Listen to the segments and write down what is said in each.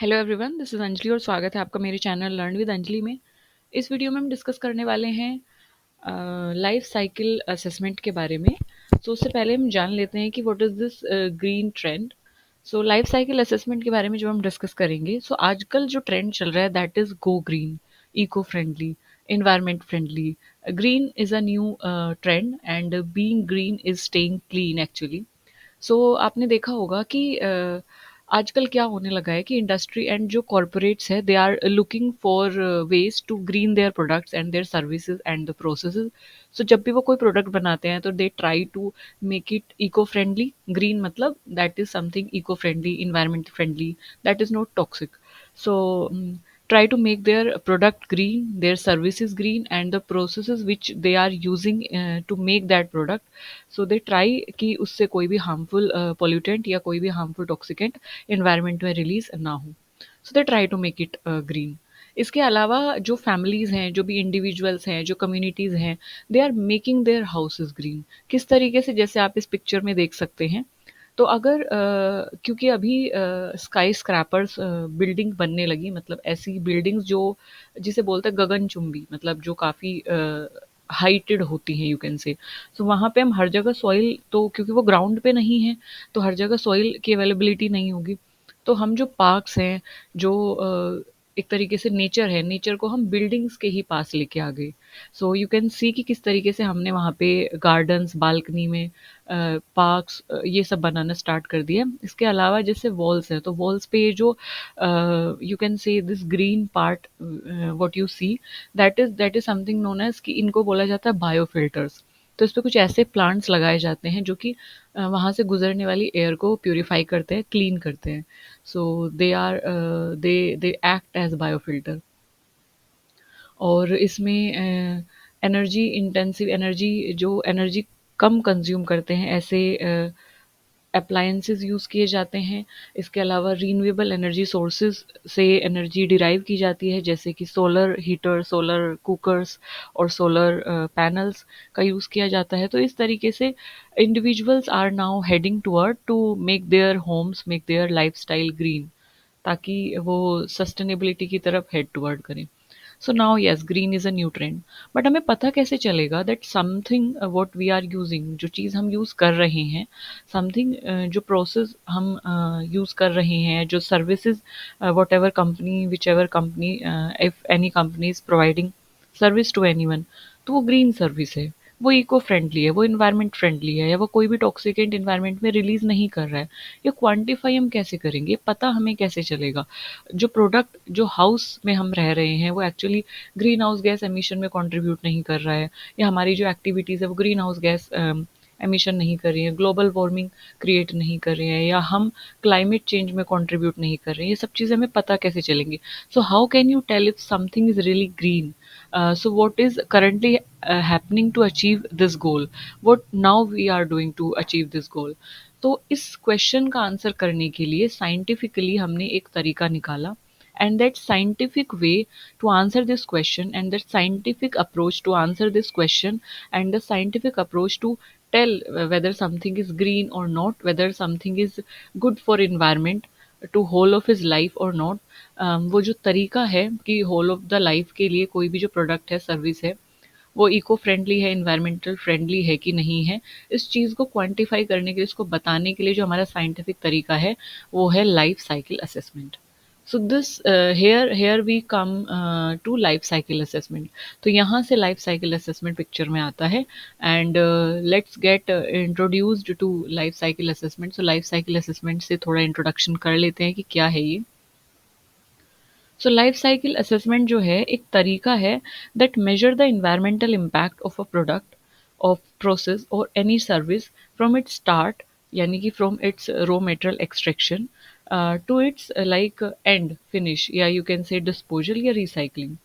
Hello everyone, this is Anjali और स्वागत है आपका मेरे चैनल लर्न विद अंजलि में। इस वीडियो में हम डिस्कस करने वाले हैं लाइफ साइकिल असेसमेंट के बारे में। तो उससे पहले हम जान लेते हैं कि what is this green trend. So life cycle assessment के बारे में जब हम डिस्कस करेंगे, सो आजकल जो ट्रेंड चल रहा है that is go green, eco friendly, environment friendly. Green is a new trend and being green is staying clean actually. सो आपने देखा होगा कि आजकल क्या होने लगा है कि इंडस्ट्री एंड जो कॉरपोरेट्स है they are looking for ways to green their products and their services and the processes. So जब भी वो कोई प्रोडक्ट बनाते हैं तो they try to make it eco friendly. Green मतलब that is something eco friendly, environment friendly, that is not toxic. So try to make their product green, their services green, and the processes which they are using to make that product. So they try कि उससे कोई भी harmful pollutant या कोई भी harmful toxicant environment में release ना हो. So they try to make it green. इसके अलावा जो फैमिलीज़ हैं, जो भी इंडिविजुअल्स हैं, जो कम्युनिटीज़ हैं, they are making their houses green. किस तरीके से, जैसे आप इस पिक्चर में देख सकते हैं। तो अगर क्योंकि अभी स्काई स्क्रैपर्स बिल्डिंग बनने लगी, मतलब ऐसी बिल्डिंग्स जो जिसे बोलते हैं गगनचुंबी, मतलब जो काफ़ी हाइटेड होती हैं, यू कैन से। तो वहाँ पे हम हर जगह सॉइल, तो क्योंकि वो ग्राउंड पे नहीं है तो हर जगह सॉइल की अवेलेबिलिटी नहीं होगी। तो हम जो पार्क्स हैं, जो एक तरीके से नेचर है, नेचर को हम बिल्डिंग्स के ही पास लेके आ गए। सो यू कैन सी कि किस तरीके से हमने वहाँ पे गार्डन्स, बालकनी में पार्क्स, ये सब बनाना स्टार्ट कर दिया। इसके अलावा जैसे वॉल्स हैं, तो वॉल्स पे ये जो you can say this green part what you see, that is something known as, कि इनको बोला जाता है बायोफिल्टर्स। तो इस पे कुछ ऐसे प्लांट्स लगाए जाते हैं जो कि वहाँ से गुजरने वाली एयर को प्यूरिफाई करते हैं, क्लीन करते हैं। सो दे एक्ट एज बायोफिल्टर। और इसमें एनर्जी इंटेंसिव, एनर्जी जो एनर्जी कम कंज्यूम करते हैं, ऐसे अप्लायंसेस यूज़ किए जाते हैं। इसके अलावा रीन्यूएबल एनर्जी सोर्सेज से एनर्जी डिराइव की जाती है, जैसे कि सोलर हीटर, सोलर कुकर्स और सोलर पैनल्स का यूज़ किया जाता है। तो इस तरीके से individuals are now heading toward to make their homes, make their lifestyle green, ताकि वो सस्टेनेबिलिटी की तरफ हेड टुवर्ड करें। So now yes, green is a new trend. But हमें पता कैसे चलेगा that something what we are using, जो चीज़ हम यूज़ कर रहे हैं, समथिंग जो प्रोसेस हम यूज़ कर रहे हैं, जो services, whatever company, whichever company, if any company is providing service to anyone, तो वो ग्रीन सर्विस है, वो इको फ्रेंडली है, वो इन्वायरमेंट फ्रेंडली है, या वो कोई भी टॉक्सिकेंट इन्वायरमेंट में रिलीज नहीं कर रहा है। ये क्वांटिफाई हम कैसे करेंगे, पता हमें कैसे चलेगा? जो प्रोडक्ट, जो हाउस में हम रह रहे हैं, वो actually green house gas emission में कंट्रीब्यूट नहीं कर रहा है, या हमारी जो एक्टिविटीज़ है वो ग्रीन हाउस गैस एमिशन नहीं कर रही है, ग्लोबल वार्मिंग क्रिएट नहीं कर रहे हैं, या हम क्लाइमेट चेंज में कंट्रीब्यूट नहीं कर रहे हैं। ये सब चीज़ें हमें पता कैसे चलेंगी? So how can you tell if something is really green? So what is currently happening to achieve this goal? What now we are doing to achieve this goal? तो इस क्वेश्चन का आंसर करने के लिए साइंटिफिकली हमने एक तरीका निकाला, and that scientific way to answer this question, and that scientific approach to answer this question, and the scientific approach to tell whether something is green or not, whether something is good for environment to whole of his life or not, वो जो तरीका है कि whole of the life के लिए कोई भी जो प्रोडक्ट है, सर्विस है, वो इको फ्रेंडली है, इन्वायरमेंटल फ्रेंडली है कि नहीं है, इस चीज़ को क्वांटिफाई करने के लिए, इसको बताने के लिए जो हमारा साइंटिफिक तरीका है, वो है life cycle assessment. So this here we come to life cycle assessment. तो यहाँ से लाइफ साइकिल असेसमेंट पिक्चर में आता है। And let's get introduced to life cycle assessment. So life cycle assessment से थोड़ा इंट्रोडक्शन कर लेते हैं कि क्या है ये। सो लाइफ साइकिल असेसमेंट जो है एक तरीका है that measure the environmental impact of a product, of process और any service from its start, यानी कि from its raw material extraction to its like end finish, या यू कैन से डिस्पोजल या recycling.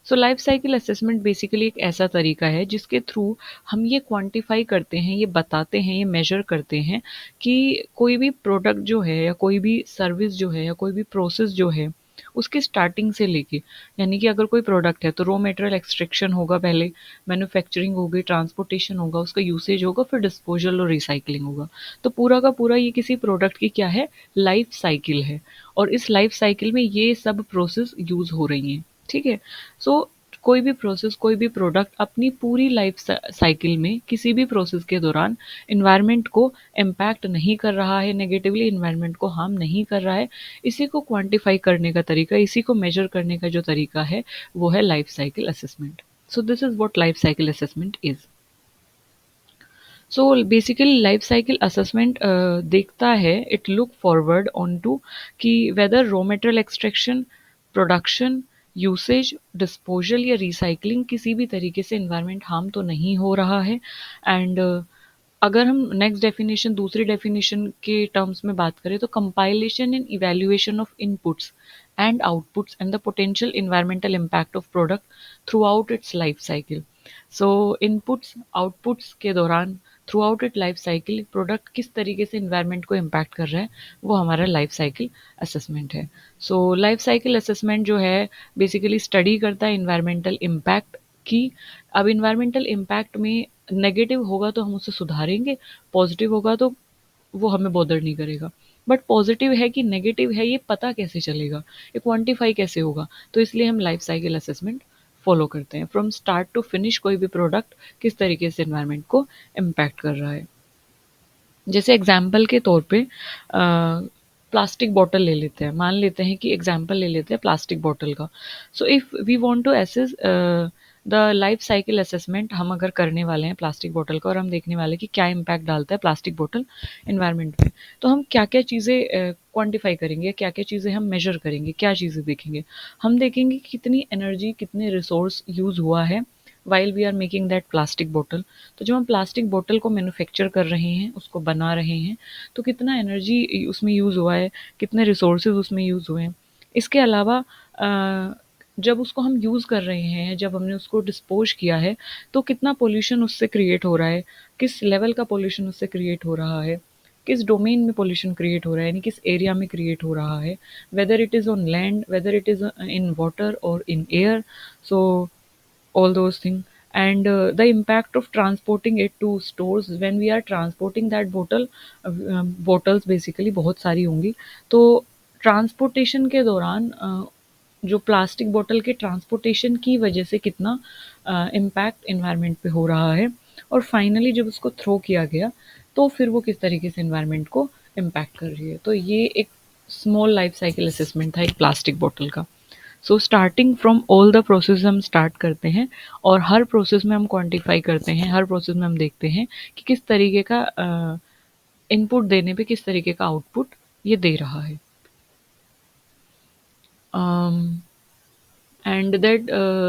So life cycle assessment basically एक ऐसा तरीका है जिसके थ्रू हम ये क्वांटिफाई करते हैं, ये बताते हैं, ये मेजर करते हैं कि कोई भी प्रोडक्ट जो है, या कोई भी सर्विस जो है, या कोई भी प्रोसेस जो है, उसकी स्टार्टिंग से लेके, यानी कि अगर कोई प्रोडक्ट है तो रॉ मटेरियल एक्सट्रैक्शन होगा पहले, मैन्युफैक्चरिंग होगी, ट्रांसपोर्टेशन होगा, उसका यूसेज होगा, फिर डिस्पोजल और रिसाइकलिंग होगा। तो पूरा का पूरा ये किसी प्रोडक्ट की क्या है, लाइफ साइकिल है, और इस लाइफ साइकिल में ये सब प्रोसेस यूज हो रही हैं। ठीक है। सो कोई भी प्रोसेस, कोई भी प्रोडक्ट अपनी पूरी लाइफ साइकिल में किसी भी प्रोसेस के दौरान इन्वायरमेंट को इम्पैक्ट नहीं कर रहा है, नेगेटिवली इन्वायरमेंट को हार्म नहीं कर रहा है। इसी को क्वांटिफाई करने का तरीका, इसी को मेजर करने का जो तरीका है वो है life cycle assessment. So this is what life cycle assessment is. So basically life cycle assessment देखता है, it look forward on to कि whether raw material extraction, production, usage, disposal या रिसाइकलिंग किसी भी तरीके से इन्वायरमेंट हार्म तो नहीं हो रहा है। एंड अगर हम नेक्स्ट डेफिनेशन, दूसरी डेफिनेशन के टर्म्स में बात करें तो compilation and evaluation of inputs and outputs and the potential environmental impact of product through out it's life cycle. So inputs outputs के दौरान through out it life cycle product किस तरीके से इन्वायरमेंट को इम्पैक्ट कर रहा है, वो हमारा लाइफ साइकिल असेसमेंट है। सो लाइफ साइकिल असेसमेंट जो है बेसिकली स्टडी करता है इन्वायरमेंटल इम्पैक्ट की। अब इन्वायरमेंटल इम्पैक्ट में नेगेटिव होगा तो हम उसे सुधारेंगे, पॉजिटिव होगा तो वो हमें बॉदर नहीं करेगा। बट पॉजिटिव है कि नेगेटिव है ये पता कैसे चलेगा, ये क्वांटिफाई कैसे होगा? तो इसलिए हम लाइफ साइकिल असेसमेंट फॉलो करते हैं। फ्रॉम स्टार्ट टू फिनिश कोई भी प्रोडक्ट किस तरीके से एनवायरनमेंट को इम्पैक्ट कर रहा है। जैसे एग्जाम्पल के तौर पे प्लास्टिक बॉटल ले लेते हैं, मान लेते हैं कि एग्जाम्पल ले लेते हैं प्लास्टिक बॉटल का। So if we want to assess the life cycle assessment, हम अगर करने वाले हैं प्लास्टिक बॉटल का और हम देखने वाले हैं कि क्या इम्पैक्ट डालता है प्लास्टिक बॉटल इन्वायरमेंट में, तो हम क्या क्या चीज़ें क्वांटिफाई करेंगे, क्या क्या चीज़ें हम मेजर करेंगे, क्या चीज़ें देखेंगे? हम देखेंगे कि कितनी एनर्जी, कितने रिसोर्स यूज़ हुआ है while we are making that plastic bottle. तो जब हम प्लास्टिक बॉटल को मैन्युफैक्चर कर रहे हैं, उसको बना रहे हैं, तो कितना एनर्जी उसमें यूज़ हुआ है, कितने रिसोर्सेज उसमें यूज़ हुए हैं। इसके अलावा जब उसको हम यूज़ कर रहे हैं, जब हमने उसको डिस्पोज किया है, तो कितना पोल्यूशन उससे क्रिएट हो रहा है, किस लेवल का पोल्यूशन उससे क्रिएट हो रहा है, किस डोमेन में पोल्यूशन क्रिएट हो रहा है, यानी किस एरिया में क्रिएट हो रहा है, whether it is on land, whether it is in water और in air. So all those things. And the impact of transporting it to stores, when we are transporting that bottle, bottles basically बहुत सारी होंगी, तो transportation के दौरान जो plastic bottle के transportation की वजह से कितना इम्पैक्ट इन्वायरमेंट पे हो रहा है, और फाइनली जब उसको थ्रो किया गया तो फिर वो किस तरीके से इन्वायरमेंट को इम्पैक्ट कर रही है। तो ये एक स्मॉल लाइफ साइकिल असेसमेंट था एक प्लास्टिक बॉटल का। So starting from all the process हम स्टार्ट करते हैं, और हर प्रोसेस में हम क्वांटिफाई करते हैं, हर प्रोसेस में हम देखते हैं कि किस तरीके का इनपुट देने पे किस तरीके का आउटपुट ये दे रहा है। And that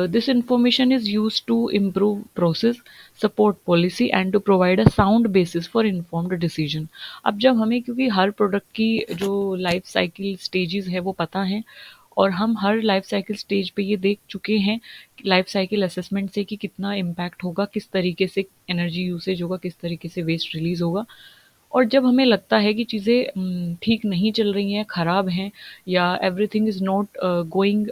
this information is used to improve process, support policy and to provide a sound basis for informed decision। अब जब हमें, क्योंकि हर प्रोडक्ट की जो लाइफ साइकिल स्टेजेस है वो पता है, और हम हर लाइफ साइकिल स्टेज पे ये देख चुके हैं लाइफ साइकिल असेसमेंट से कि कितना इम्पैक्ट होगा, किस तरीके से एनर्जी यूसेज होगा, किस तरीके से वेस्ट रिलीज होगा। और जब हमें लगता है कि चीज़ें ठीक नहीं चल रही हैं, ख़राब हैं, या everything is not going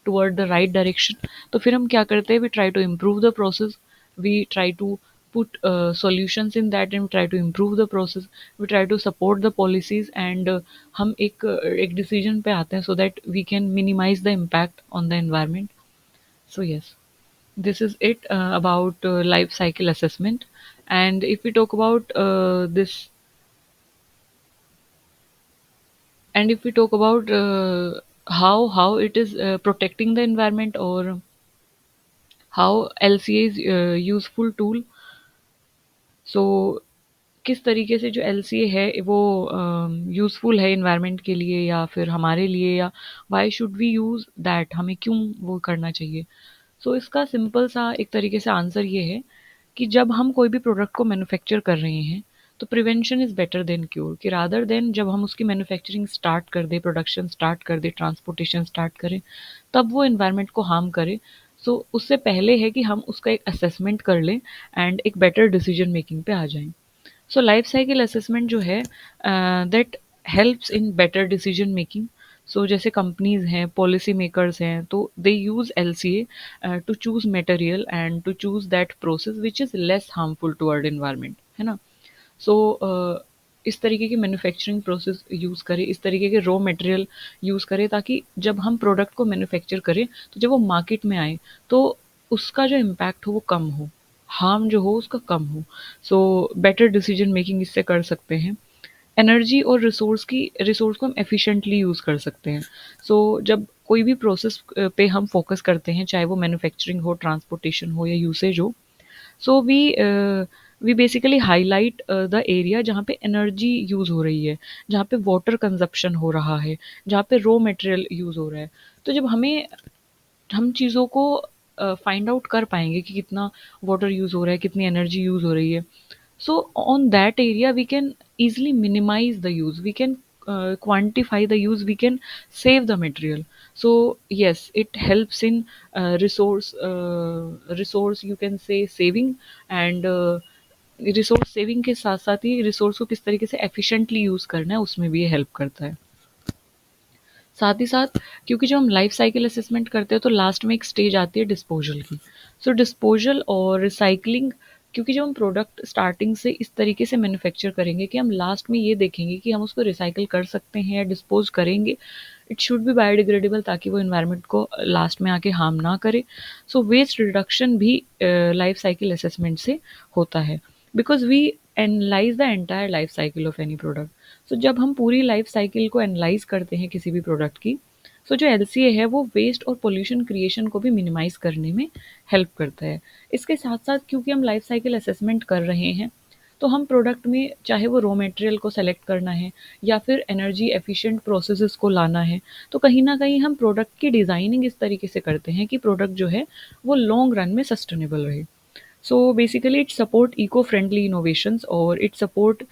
toward the right direction, तो फिर हम क्या करते हैं, we try to improve the process, we try to put solutions in that and try to improve the process, we try to support the policies, and हम एक decision पे आते हैं so that we can minimize the impact on the environment. So yes, this is it about life cycle assessment. And if we talk about this and if we talk about how it is protecting the environment, or how LCA is useful tool, सो किस तरीके से जो LCA है वो useful है environment के लिए या फिर हमारे लिए, या why should we use that, हमें क्यों वो करना चाहिए। सो इसका सिंपल सा एक तरीके से आंसर ये है कि जब हम कोई भी प्रोडक्ट को मैन्युफैक्चर कर रहे हैं तो prevention is better than cure, कि रादर देन जब हम उसकी मैन्युफैक्चरिंग स्टार्ट कर दें, प्रोडक्शन स्टार्ट कर दें, ट्रांसपोर्टेशन स्टार्ट करें, तब वो इन्वायरमेंट को हार्म करे। सो उससे पहले है कि हम उसका एक असेसमेंट कर लें एंड एक बेटर डिसीजन मेकिंग पे आ जाएं। सो लाइफ साइकिल असेसमेंट जो है that helps in better decision making. So जैसे कंपनीज हैं, पॉलिसी मेकर्स हैं, तो they use LCA to choose material and to choose that process which is less harmful toward environment, है ना। सो इस तरीके की मैन्युफैक्चरिंग प्रोसेस यूज़ करें, इस तरीके के रॉ मटेरियल यूज़ करें, ताकि जब हम प्रोडक्ट को मैन्युफैक्चर करें तो जब वो मार्केट में आए तो उसका जो इम्पैक्ट हो वो कम हो, हार्म जो हो उसका कम हो। सो बेटर डिसीजन मेकिंग इससे कर सकते हैं। एनर्जी और रिसोर्स को हम एफिशिएंटली यूज़ कर सकते हैं। सो जब कोई भी प्रोसेस पे हम फोकस करते हैं, चाहे वो मैन्युफैक्चरिंग हो, ट्रांसपोर्टेशन हो या यूसेज हो, so we basically highlight the area जहाँ पे एनर्जी यूज़ हो रही है, जहाँ पे वाटर कंजप्शन हो रहा है, जहाँ पे रॉ मटेरियल यूज़ हो रहा है। तो जब हम चीज़ों को फाइंड आउट कर पाएंगे कि कितना वाटर यूज़ हो रहा है, कितनी एनर्जी यूज़ हो रही है, so on that area we can easily minimize the use, we can quantify the use, we can save the material. So yes, it helps in resource you can say saving, and resource saving के साथ साथ ही resource को किस तरीके से efficiently use करना है उसमें भी ये हेल्प करता है। साथ ही साथ, क्योंकि जब हम लाइफ साइकिल असेसमेंट करते हैं तो लास्ट में एक स्टेज आती है डिस्पोजल की। सो डिस्पोजल और रिसाइकलिंग, क्योंकि जब हम प्रोडक्ट स्टार्टिंग से इस तरीके से मैन्युफैक्चर करेंगे कि हम लास्ट में ये देखेंगे कि हम उसको रिसाइकिल कर सकते हैं या डिस्पोज करेंगे, इट शुड बी बायोडिग्रेडेबल, ताकि वो इन्वायरमेंट को लास्ट में आके हार्म ना करे। सो वेस्ट रिडक्शन भी लाइफ साइकिल असेसमेंट से होता है, because we analyze the entire life cycle of any product. So जब हम पूरी लाइफ साइकिल को एनालाइज करते हैं किसी भी प्रोडक्ट की, सो जो LCA है वो वेस्ट और पोल्यूशन क्रिएशन को भी मिनिमाइज करने में हेल्प करता है। इसके साथ साथ, क्योंकि हम लाइफ साइकिल असेसमेंट कर रहे हैं, तो हम प्रोडक्ट में चाहे वो रॉ मटेरियल को सेलेक्ट करना है या फिर एनर्जी एफिशिएंट प्रोसेसेस को लाना है, तो कहीं ना कहीं हम प्रोडक्ट की डिज़ाइनिंग इस तरीके से करते हैं कि प्रोडक्ट जो है वो लॉन्ग रन में सस्टेनेबल रहे। So basically, it support eco-friendly innovations, और it support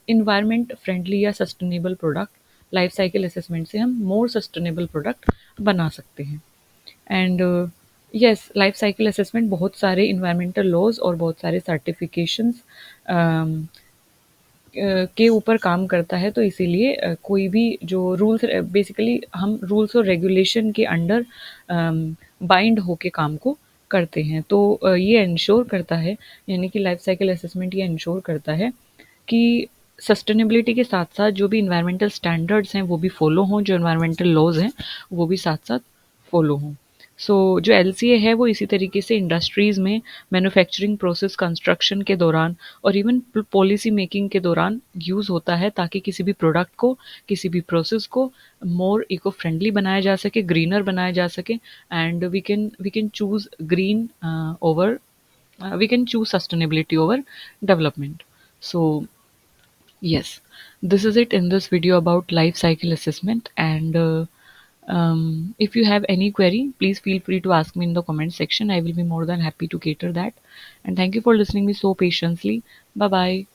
environment friendly या sustainable product। Life cycle assessment से हम मोर सस्टेनेबल प्रोडक्ट बना सकते हैं। And yes, life cycle assessment बहुत सारे इन्वायरमेंटल लॉज और बहुत सारे सर्टिफिकेशंस के ऊपर काम करता है, तो इसीलिए कोई भी जो रूल्स, बेसिकली हम रूल्स और रेगुलेशन के अंडर बाइंड होके काम को करते हैं। तो ये इंश्योर करता है, यानी कि लाइफ साइकिल असेसमेंट ये इंश्योर करता है कि सस्टेनेबिलिटी के साथ साथ जो भी इन्वायरमेंटल स्टैंडर्ड्स हैं वो भी फॉलो हों, जो इन्वायरमेंटल लॉज हैं वो भी साथ साथ फॉलो हों। सो जो LCA है वो इसी तरीके से इंडस्ट्रीज़ में मैन्युफैक्चरिंग प्रोसेस, कंस्ट्रक्शन के दौरान और इवन पॉलिसी मेकिंग के दौरान यूज़ होता है, ताकि किसी भी प्रोडक्ट को, किसी भी प्रोसेस को मोर इको फ्रेंडली बनाया जा सके, ग्रीनर बनाया जा सके, and we can choose green over, we can choose sustainability over development. So yes, this is it in this video about life cycle assessment. And if you have any query, please feel free to ask me in the comment section. I will be more than happy to cater that. And thank you for listening me so patiently. Bye bye.